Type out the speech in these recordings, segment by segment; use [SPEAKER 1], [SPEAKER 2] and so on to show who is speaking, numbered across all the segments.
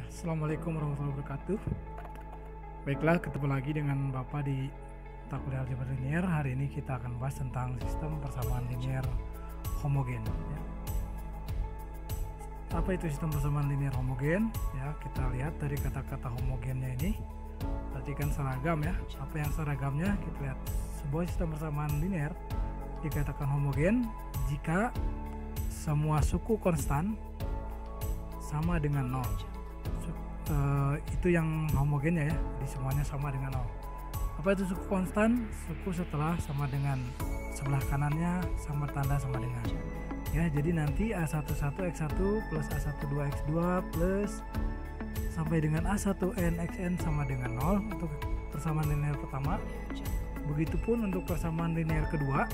[SPEAKER 1] Assalamualaikum warahmatullahi wabarakatuh. Baiklah, ketemu lagi dengan Bapak di mata kuliah aljabar linier. Hari ini kita akan bahas tentang sistem persamaan linier homogen. Ya. Apa itu sistem persamaan linier homogen? Ya, kita lihat dari kata-kata homogennya ini. Perhatikan seragam ya. Apa yang seragamnya? Kita lihat sebuah sistem persamaan linier dikatakan homogen jika semua suku konstan sama dengan 0. Itu yang homogennya ya, jadi semuanya sama dengan 0. Apa itu suku konstan? Suku setelah sama dengan sebelah kanannya sama tanda sama dengan ya, jadi nanti A11 X1 plus A12 X2 plus sampai dengan A1n Xn sama dengan 0 untuk persamaan linear pertama. Begitupun untuk persamaan linear kedua,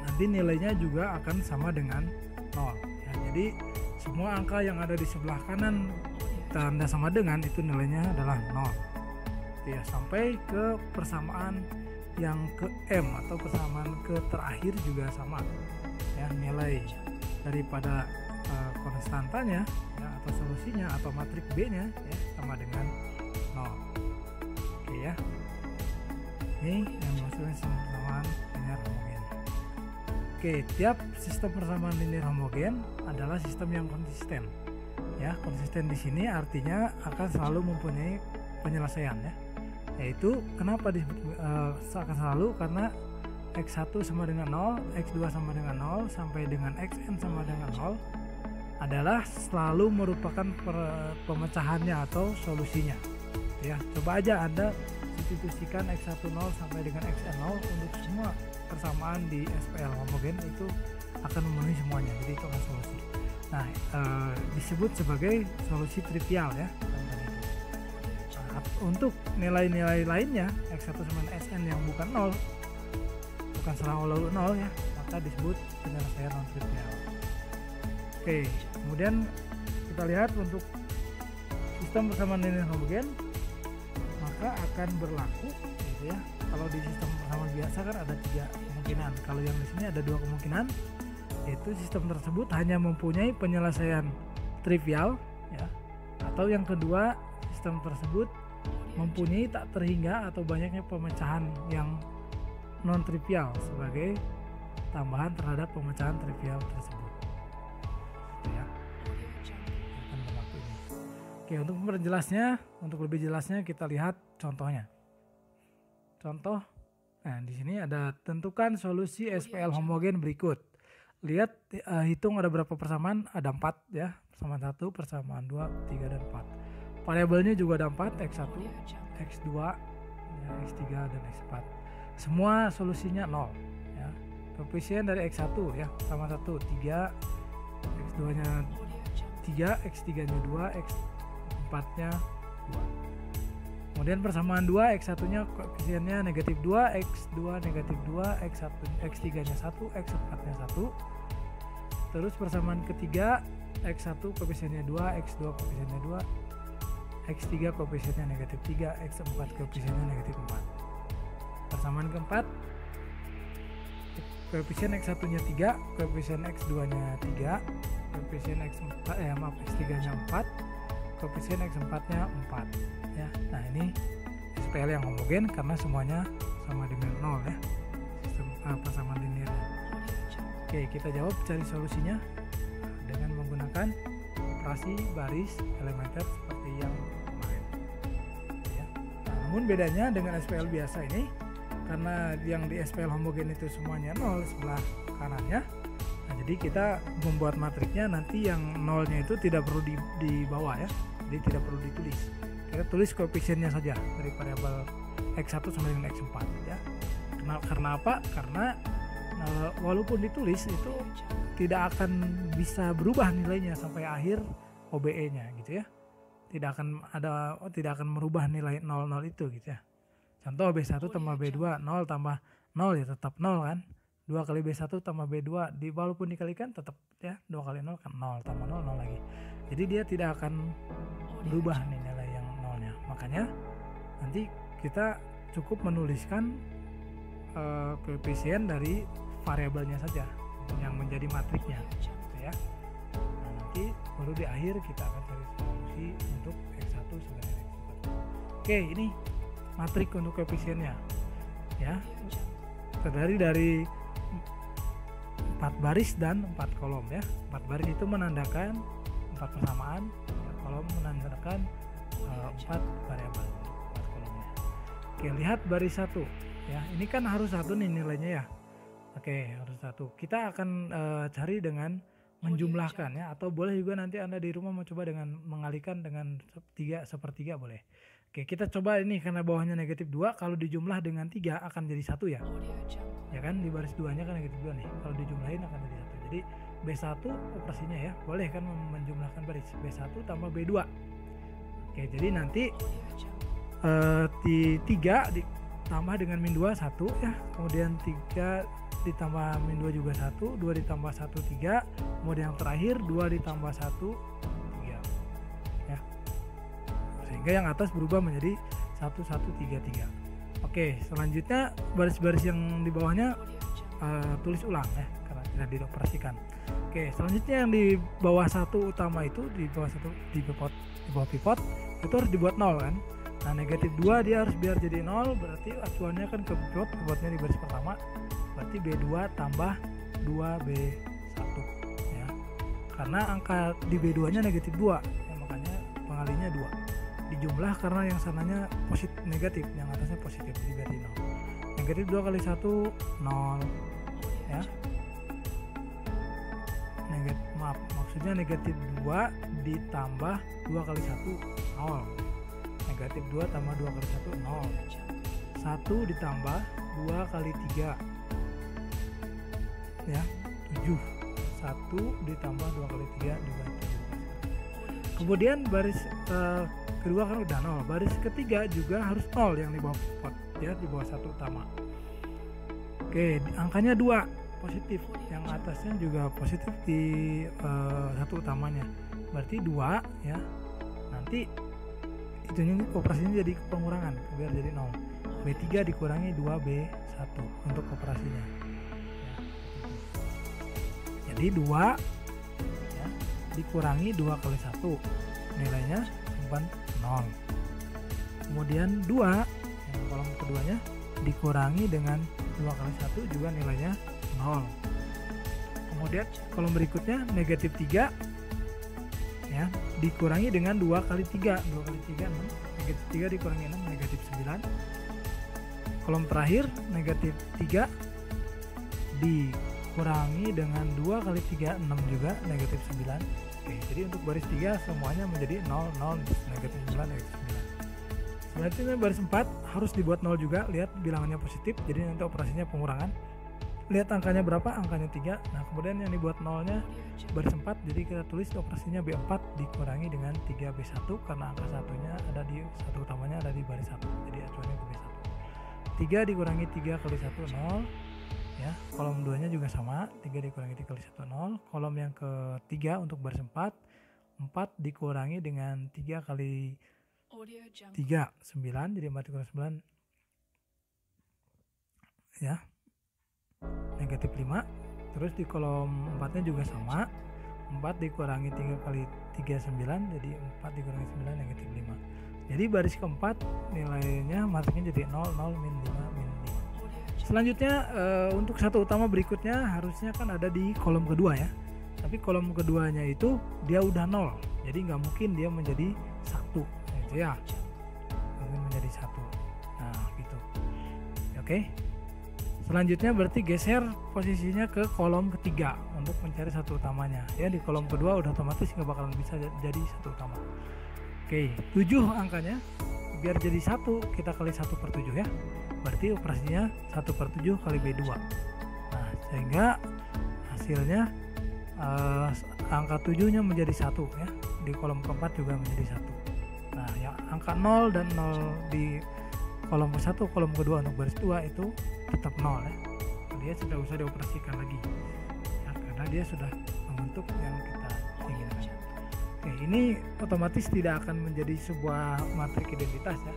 [SPEAKER 1] nanti nilainya juga akan sama dengan 0 ya, jadi semua angka yang ada di sebelah kanan tanda sama dengan itu nilainya adalah 0 ya, sampai ke persamaan yang ke M atau persamaan ke terakhir juga sama ya, nilai daripada konstantanya ya, atau solusinya atau matrik B nya ya, sama dengan 0. Oke ya, ini yang maksudnya sistem persamaan linear homogen. Oke, tiap sistem persamaan linear homogen adalah sistem yang konsisten. Ya, konsisten di sini artinya akan selalu mempunyai penyelesaian ya. Yaitu kenapa disebut akan selalu, karena X1 sama dengan 0, X2 sama dengan 0 sampai dengan Xn sama dengan 0 adalah selalu merupakan pemecahannya atau solusinya. Ya, coba aja Anda substitusikan X1 0 sampai dengan Xn 0 untuk semua persamaan di SPL homogen, itu akan memenuhi semuanya. Jadi itu akan solusi. Nah, disebut sebagai solusi trivial ya. Nah, untuk nilai-nilai lainnya X1 sama Sn yang bukan 0, bukan selalu 0 ya, maka disebut penyelesaian non trivial. Oke, kemudian kita lihat untuk sistem persamaan linear homogen, maka akan berlaku gitu ya. Kalau di sistem persamaan biasa kan ada 3 kemungkinan. Kalau yang di sini ada 2 kemungkinan, yaitu sistem tersebut hanya mempunyai penyelesaian trivial ya, atau yang kedua sistem tersebut mempunyai tak terhingga atau banyaknya pemecahan yang non trivial sebagai tambahan terhadap pemecahan trivial tersebut ya. Oke, untuk memperjelasnya, untuk lebih jelasnya kita lihat contohnya. Contoh, nah di sini ada tentukan solusi SPL homogen berikut. Lihat, hitung ada berapa persamaan, ada 4 ya, persamaan 1, persamaan 2, 3, dan 4. Variabelnya juga ada 4, X1, X2, ya, X3, dan X4. Semua solusinya 0 ya. Koefisien dari X1 ya, persamaan 1, 3, X2 nya 3, X3 nya 2, X4 nya 2. Kemudian persamaan 2, X1 nya koefisiennya negatif 2, X2 negatif 2, X3 nya 1, X4 nya 1. Terus persamaan ketiga, X1 koefisiennya 2, X2 koefisiennya 2, X3 koefisiennya negatif 3, X4 koefisiennya negatif 4. Persamaan keempat, koefisien X1 nya 3, koefisien X2 nya 3, koefisien X3 nya 4, koefisien X4 nya 4 ya. Nah, ini SPL yang homogen karena semuanya sama dengan 0 ya, sistem persamaan linear. Oke, kita jawab cari solusinya dengan menggunakan operasi baris elementer seperti yang kemarin ya. Nah, namun bedanya dengan SPL biasa ini, karena yang di SPL homogen itu semuanya 0 sebelah kanannya. Nah, jadi kita membuat matriknya nanti yang 0-nya itu tidak perlu di bawah ya, jadi tidak perlu ditulis. Kita tulis koefisiennya saja dari variabel X1 sama dengan X4 ya. Karena apa? Karena walaupun ditulis itu tidak akan bisa berubah nilainya sampai akhir OBE-nya gitu ya. Tidak akan merubah nilai 00 itu gitu ya. Contoh B1 tambah B2 0 tambah 0 ya tetap 0 kan. 2 kali B1 tambah B2 walaupun dikalikan tetap ya, 2 kali 0 kan 0 tambah 0 0 lagi. Jadi dia tidak akan berubah nih nilai yang 0-nya. Makanya nanti kita cukup menuliskan koefisien dari variabelnya saja yang menjadi matriknya gitu ya. Nah, nanti baru di akhir kita akan cari solusi operasi untuk X1 sampai dengan X4. Oke, ini matrik untuk koefisiennya ya, terdiri dari 4 baris dan 4 kolom ya. 4 baris itu menandakan 4 persamaan, kolom menandakan 4 variabel untuk 4 kolomnya. Oke, lihat baris 1 ya, ini kan harus 1 nih nilainya ya. Oke, harus 1. Kita akan cari dengan menjumlahkan ya, atau boleh juga nanti Anda di rumah mau coba dengan mengalihkan dengan 3 sepertiga boleh. Oke, kita coba ini karena bawahnya negatif 2, kalau dijumlah dengan 3 akan jadi 1 ya. Ya kan, di baris 2-nya kan negatif 2 nih. Kalau dijumlahin akan jadi 1. Jadi B1 operasinya ya, boleh kan menjumlahkan baris B1 tambah B2. Oke, jadi nanti di 3 ditambah dengan min 2 1 ya. Kemudian 3 ditambah min 2 juga 1, 2 ditambah 1 3. Kemudian yang terakhir 2 ditambah 1 3. Ya. Sehingga yang atas berubah menjadi 1 1 3 3. Oke, selanjutnya baris-baris yang di bawahnya tulis ulang ya karena tidak dioperasikan. Oke, selanjutnya yang di bawah 1 utama itu di bawah 1 di bawah pivot itu harus dibuat 0 kan. Nah, negatif 2 dia harus biar jadi 0, berarti acuannya kan ke pivotnya di baris pertama. Berarti B2 tambah 2B1 ya. Karena angka di B2-nya negatif 2 ya, makanya pengalinya 2. Dijumlah karena yang sananya positif negatif, yang atasnya positif, jadi berarti 0. Negatif 2 kali 1 0 ya. Maksudnya negatif 2 ditambah 2 kali 1 0. Negatif 2 tambah 2 kali 1 0. 1 ditambah 2 kali 3 ya 7. 1 ditambah 2 kali 3 juga 7. Kemudian baris kedua kan udah 0, baris ketiga juga harus 0 yang di bawah pivot ya, di bawah 1 utama. Oke, angkanya 2 positif, yang atasnya juga positif di 1 utamanya, berarti 2 ya. Nanti itunya operasinya jadi pengurangan biar jadi 0. B3 dikurangi 2B1 untuk operasinya ya. Jadi 2 ya, dikurangi 2 kali 1 nilainya 0. Kemudian 2 yang kolom keduanya dikurangi dengan 2 kali 1 juga nilainya 0. Kemudian kolom berikutnya negatif 3 ya, dikurangi dengan 2 kali 3. 2 kali 3 6. Negatif 3 dikurangi 6 negatif 9. Kolom terakhir negatif 3 dikurangi dengan 2 kali 3 6 juga negatif 9. Oke, jadi untuk baris 3 semuanya menjadi 0 0 negatif 9 negatif 9. Selanjutnya baris 4 harus dibuat 0 juga, lihat bilangannya positif, jadi nanti operasinya pengurangan. Lihat angkanya berapa, angkanya 3. Nah, kemudian yang dibuat 0-nya baris 4, jadi kita tulis operasinya B4 dikurangi dengan 3B1 karena angka satunya ada di satu utamanya ada di baris 1, jadi acuannya ke B1. 3 dikurangi 3 kali 1 0 ya, kolom 2 nya juga sama, 3 dikurangi 3 kali 1 0. Kolom yang ketiga untuk baris 4 dikurangi dengan 3 kali 3 9, jadi 4 dikurangi 9 ya negatif 5. Terus di kolom 4 nya juga sama, 4 dikurangi 3 kali 3 9, jadi 4 dikurangi 9 negatif 5. Jadi baris keempat nilainya matriknya jadi 0 0 min 5 min 5. Selanjutnya untuk satu utama berikutnya harusnya kan ada di kolom kedua ya, tapi kolom keduanya itu dia udah 0, jadi nggak mungkin dia menjadi 1 gitu ya, mungkin menjadi 1. Nah gitu. Oke, selanjutnya berarti geser posisinya ke kolom ketiga untuk mencari satu utamanya ya. Di kolom kedua udah otomatis nggak bakalan bisa jadi satu utama. Oke, 7 angkanya, biar jadi 1 kita kali 1/7 ya, berarti operasinya 1/7 kali B2. Nah sehingga hasilnya angka 7 nya menjadi 1 ya, di kolom keempat juga menjadi 1. Nah yang angka 0 dan 0 di kolom ke-1, kolom kedua untuk baris 2 itu tetap 0 ya, dia tidak usah dioperasikan lagi ya, karena dia sudah membentuk yang kita inginkan. Oke, ini otomatis tidak akan menjadi sebuah matrik identitas ya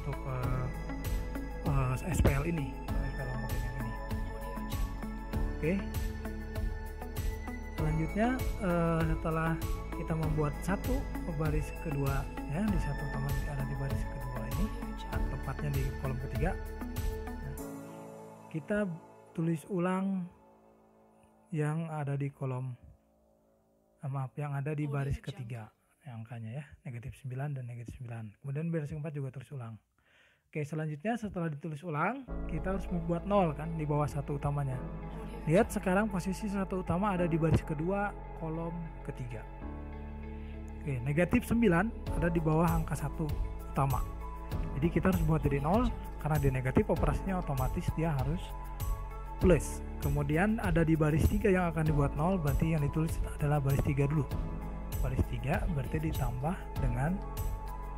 [SPEAKER 1] untuk SPL ini, SPL homogen yang ini. Oke, selanjutnya setelah kita membuat satu baris kedua ya, di satu utama ada di baris kedua ini, tepatnya di kolom ketiga. Nah, kita tulis ulang yang ada di kolom yang ada di baris ketiga yang angkanya ya, negatif 9 dan negatif 9. Kemudian baris keempat juga tulis ulang. Oke, selanjutnya setelah ditulis ulang, kita harus membuat 0 kan di bawah satu utamanya. Lihat sekarang posisi satu utama ada di baris kedua kolom ketiga. Oke, negatif 9 ada di bawah angka 1 utama. Jadi kita harus buat jadi 0, karena di negatif operasinya otomatis dia harus plus. Kemudian ada di baris 3 yang akan dibuat 0, berarti yang ditulis adalah baris 3 dulu. Baris 3 berarti ditambah dengan,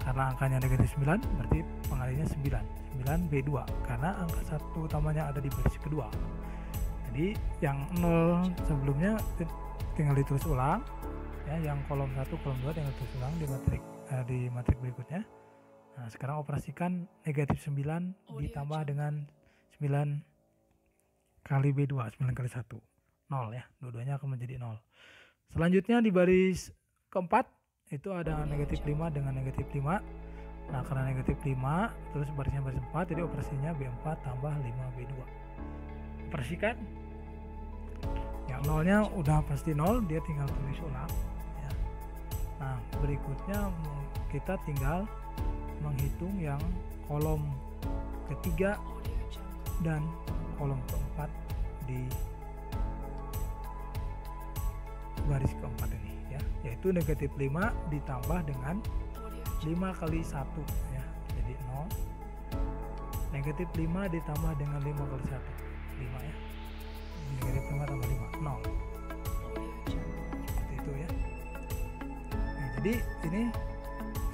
[SPEAKER 1] karena angkanya negatif 9 berarti pengalinya 9 B2, karena angka 1 utamanya ada di baris kedua. Jadi yang 0 sebelumnya tinggal ditulis ulang ya, yang kolom 1 kolom 2 tinggal ditulis ulang di matrik berikutnya. Nah, sekarang operasikan negatif 9 ditambah dengan 9 kali B2, 9 kali 1 0 ya, dua-duanya akan menjadi 0. Selanjutnya di baris keempat itu ada negatif 5 dengan negatif 5. Nah, karena negatif 5 terus barisnya baris 4, jadi operasinya B4 tambah 5B2. Operasikan. Yang 0-nya udah pasti 0, dia tinggal tulis ulang ya. Nah, berikutnya kita tinggal menghitung yang kolom ketiga dan kolom keempat di baris keempat ini ya, yaitu negatif 5 ditambah dengan 5 kali 1 ya, jadi 0. Negatif 5 ditambah dengan 5 kali 1, 5 ya, negatif 5 tambah 5, 0. Seperti itu ya. Nah, jadi ini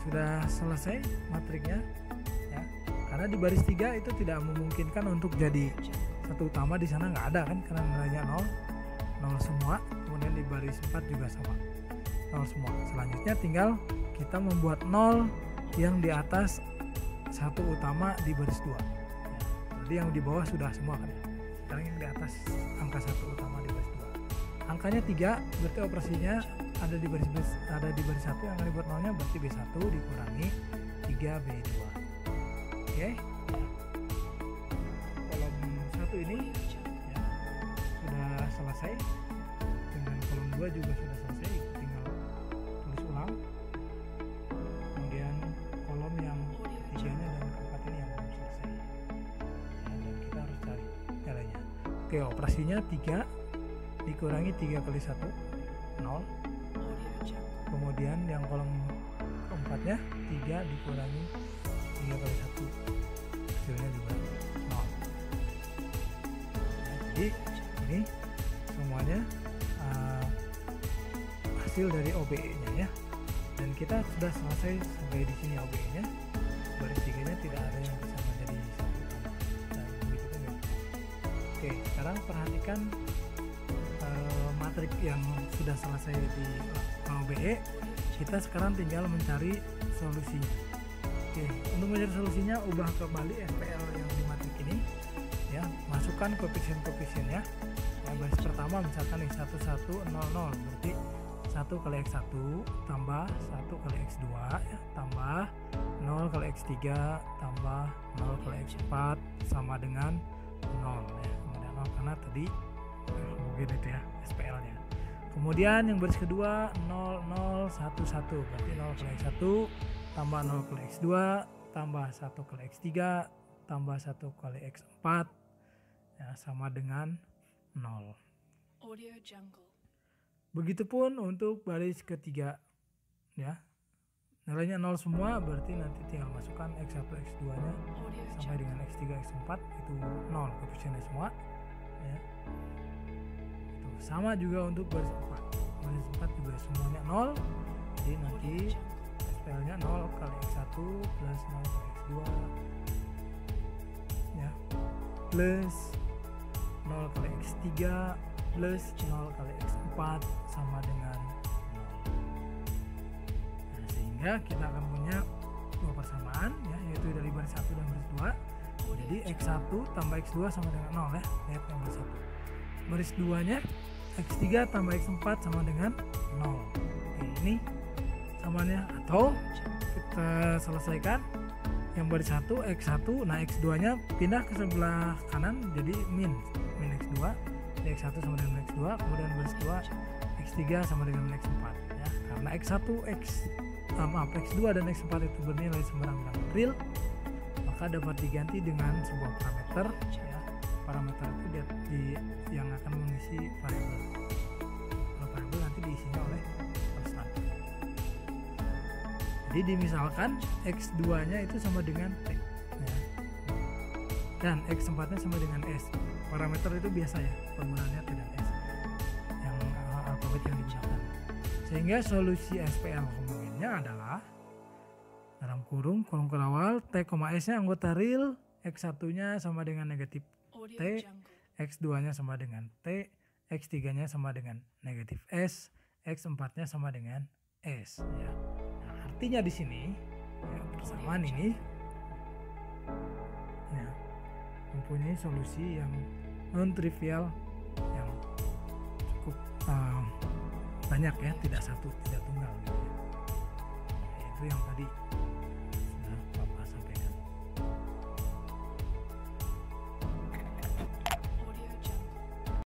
[SPEAKER 1] sudah selesai matriknya ya, karena di baris 3 itu tidak memungkinkan untuk jadi satu utama, di sana nggak ada kan, karena nilainya 0 semua. Kemudian di baris 4 juga sama 0 semua. Selanjutnya tinggal kita membuat 0 yang di atas satu utama di baris 2 ya. Jadi yang di bawah sudah semua kan ya. Sekarang yang di atas angka satu utama di baris 2, angkanya 3, berarti operasinya ada di baris 1, yang akan dibuat 0-nya berarti B1 dikurangi 3B2. Oke. Kolom 1 ini ya, sudah selesai. Dengan kolom 2 juga sudah selesai, tinggal tulis ulang. Kemudian kolom yang ketiganya dan keempat ini yang belum selesai ya, dan kita harus cari nilainya. Oke, operasinya 3 dikurangi 3 kali 1, 0. Kemudian yang kolom keempatnya 3 dikurangi 3 kali 1, hasilnya juga 0. Nah, jadi ini semuanya hasil dari OBE-nya ya. Dan kita sudah selesai sampai di sini OBE-nya. Baris 3-nya tidak ada yang bisa menjadi satu utama. Dan begitu kan ya. Oke, sekarang perhatikan matrik yang sudah selesai di OBE. Kita sekarang tinggal mencari solusinya. Oke, untuk mencari solusinya, ubah kembali SPL yang di matrik ini ya, masukkan koefisien-koefisiennya. Yang baris pertama misalkan nih 1 1 0 0, berarti 1 kali X1 tambah 1 kali X2 ya, tambah 0 kali X3 tambah 0 kali X4 sama dengan 0 ya. Kemudian 0 karena tadi mungkin itu ya SPL-nya. Kemudian yang baris kedua 0 0 1 1, berarti 0 kali X1 tambah 0 kali X2 tambah 1 kali X3 tambah 1 kali X4 ya, sama dengan 0.
[SPEAKER 2] Audio Jungle.
[SPEAKER 1] Begitupun untuk baris ketiga ya, nilainya 0 semua, berarti nanti tinggal masukkan X1 X2 nya sampai dengan X3 X4 itu 0 koefisiennya semua ya. Itu sama juga untuk baris 4. Baris 4 juga semuanya 0, jadi nanti SPL nya 0 kali X1 plus 0 kali X2 ya, plus 0 kali X3 plus 0 kali X4 sama dengan 0. Nah, sehingga kita akan punya dua persamaan ya, yaitu dari baris 1 dan baris 2. Jadi X1 tambah X2 sama dengan 0 ya. Lihat yang baris 1. Baris 2 nya X3 tambah X4 sama dengan 0. Oke. ini samanya, atau kita selesaikan yang baris 1 X1, nah X2 nya pindah ke sebelah kanan jadi min X2, jadi X1 sama dengan X2, kemudian baris 2 X3 sama dengan X4 ya. Karena X2 dan X4 itu bernilai sembarang real, maka dapat diganti dengan sebuah parameter ya. Parameter itu yang akan mengisi variabel. Kalau variabel nanti diisinya oleh konstan. Jadi dimisalkan X2 nya itu sama dengan T ya. Dan X4 nya sama dengan S. Parameter itu biasa ya, penggunaannya T dan S yang alfabet yang digunakan. Sehingga solusi SPL homogennya adalah dalam kurung awal T, S nya anggota real, X1 nya sama dengan negatif
[SPEAKER 2] Audio
[SPEAKER 1] T,
[SPEAKER 2] Jungle.
[SPEAKER 1] X2 nya sama dengan T, X3 nya sama dengan negatif S, X4 nya sama dengan S ya. Nah, artinya di sini ya, persamaan ini ya, mempunyai solusi yang non trivial yang cukup banyak ya, tidak satu, tidak tunggal gitu ya. Itu yang tadi